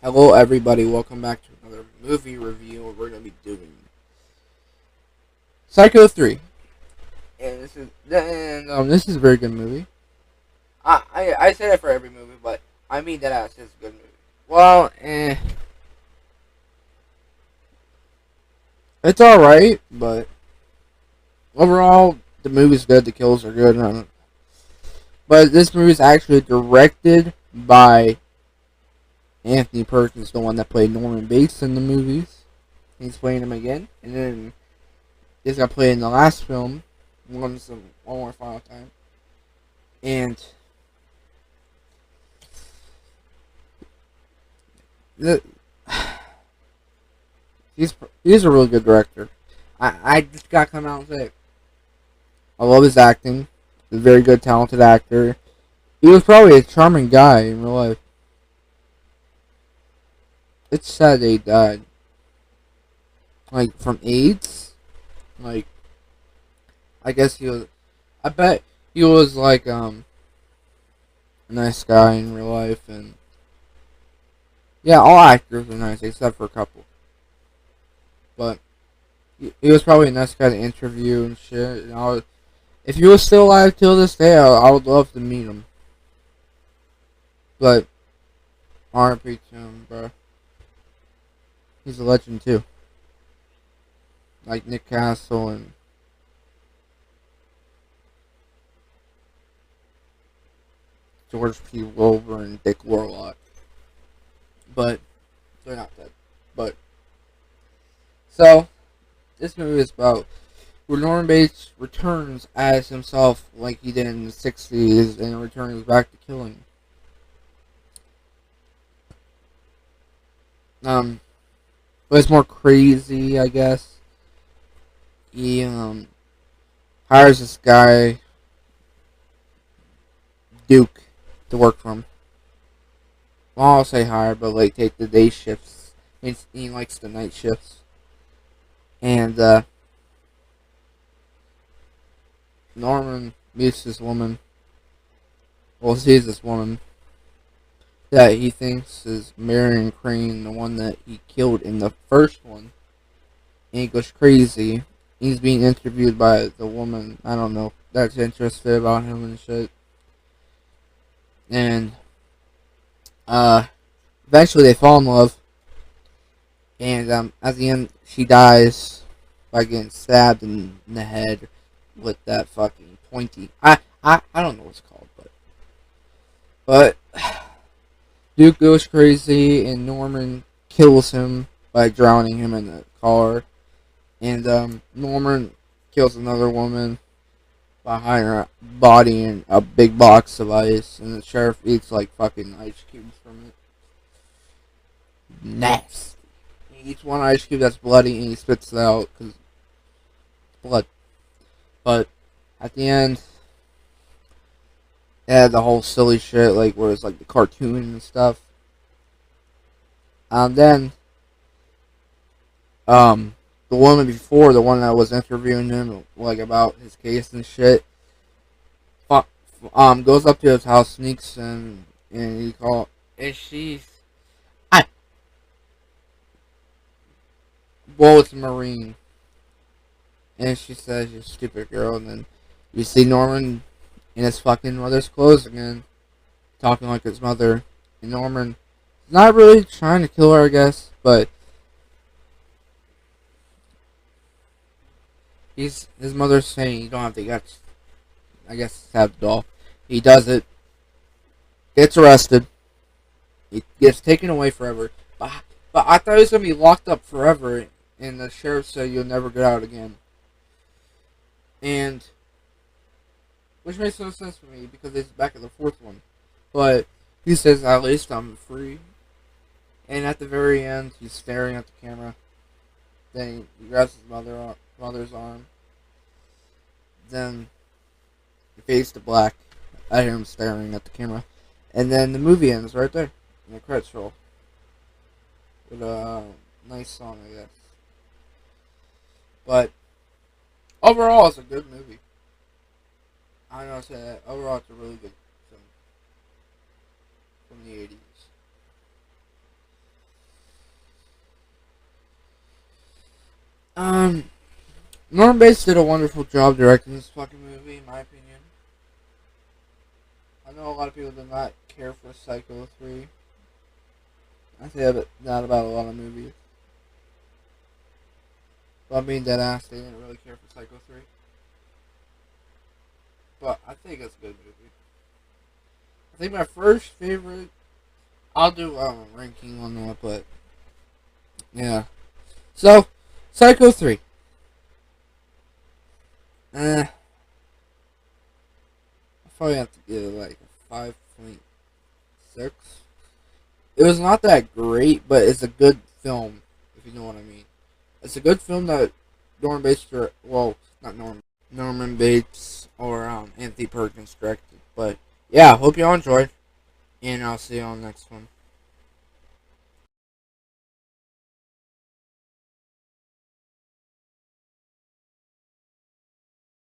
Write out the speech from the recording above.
Hello, everybody. Welcome back to another movie review. We're going to be doing Psycho 3, and this is a very good movie. I say that for every movie, but I mean that as it's a good movie. Well, it's all right, but overall the movie's good. The kills are good, but this movie is actually directed by Anthony Perkins, the one that played Norman Bates in the movies. He's playing him again, and then he's got played in the last film, one more final time, and the, he's a really good director. I just gotta come out and say it. I love his acting. He's a very good, talented actor. He was probably a charming guy in real life. It's sad that he died. Like, from AIDS? Like, I guess he was... I bet he was, like, a nice guy in real life, and... Yeah, all actors are nice, except for a couple. But, he was probably a nice guy to interview and shit, and if he was still alive till this day, I would love to meet him. But, R.I.P. to him, bro. He's a legend, too. Like Nick Castle and George P. Wilbur and Dick Warlock. But they're not dead. But so this movie is about where Norman Bates returns as himself like he did in the 60s and returns back to killing. But it's more crazy, I guess. He hires this guy Duke to work for him. Well, I'll say hire, but like take the day shifts. He likes the night shifts. And Norman meets this woman. Well, sees this woman that he thinks is Marion Crane, the one that he killed in the first one. And he goes crazy. He's being interviewed by the woman, I don't know, that's interested about him and shit. And eventually they fall in love. And at the end, she dies by getting stabbed in the head with that fucking pointy. I don't know what it's called, but Duke goes crazy, and Norman kills him by drowning him in the car. And Norman kills another woman by hiding her body in a big box of ice, and the sheriff eats like fucking ice cubes from it. Nasty. He eats one ice cube that's bloody, and he spits it out because it's blood. But at the end, it had the whole silly shit, like where it's like the cartoon and stuff. Then the woman before, the one that was interviewing him, like about his case and shit, goes up to his house, sneaks in, and he call, and she's, well, it's a Marine, and she says, "You stupid girl," and then you see Norman in his fucking mother's clothes again, talking like his mother, and Norman is not really trying to kill her, I guess, but his mother's saying you don't have the guts, I guess, to have the doll. He does it, gets arrested, he gets taken away forever, but I thought he was going to be locked up forever, and the sheriff said you'll never get out again. And, which makes no sense for me, because it's back at the fourth one. But, he says, at least I'm free. And at the very end, he's staring at the camera. Then he grabs his mother's arm. Then, he fades to black. I hear him staring at the camera. And then the movie ends right there. And the credits roll. With a nice song, I guess. But overall, it's a good movie. I know I say that. Overall, it's a really good film from the 80s. Norman Bates did a wonderful job directing this fucking movie, in my opinion. I know a lot of people did not care for Psycho 3. I say that about a lot of movies. But I'm being dead ass, they didn't really care for Psycho 3. But I think it's a good movie. I think my first favorite, I'll do a ranking on that, but yeah. So, Psycho 3. I probably have to give it like a 5.6. It was not that great, but it's a good film, if you know what I mean. It's a good film that Norman Bates, well, not Norman Bates or Anthony Perkins directed. But yeah, hope y'all enjoyed, and I'll see you on the next one.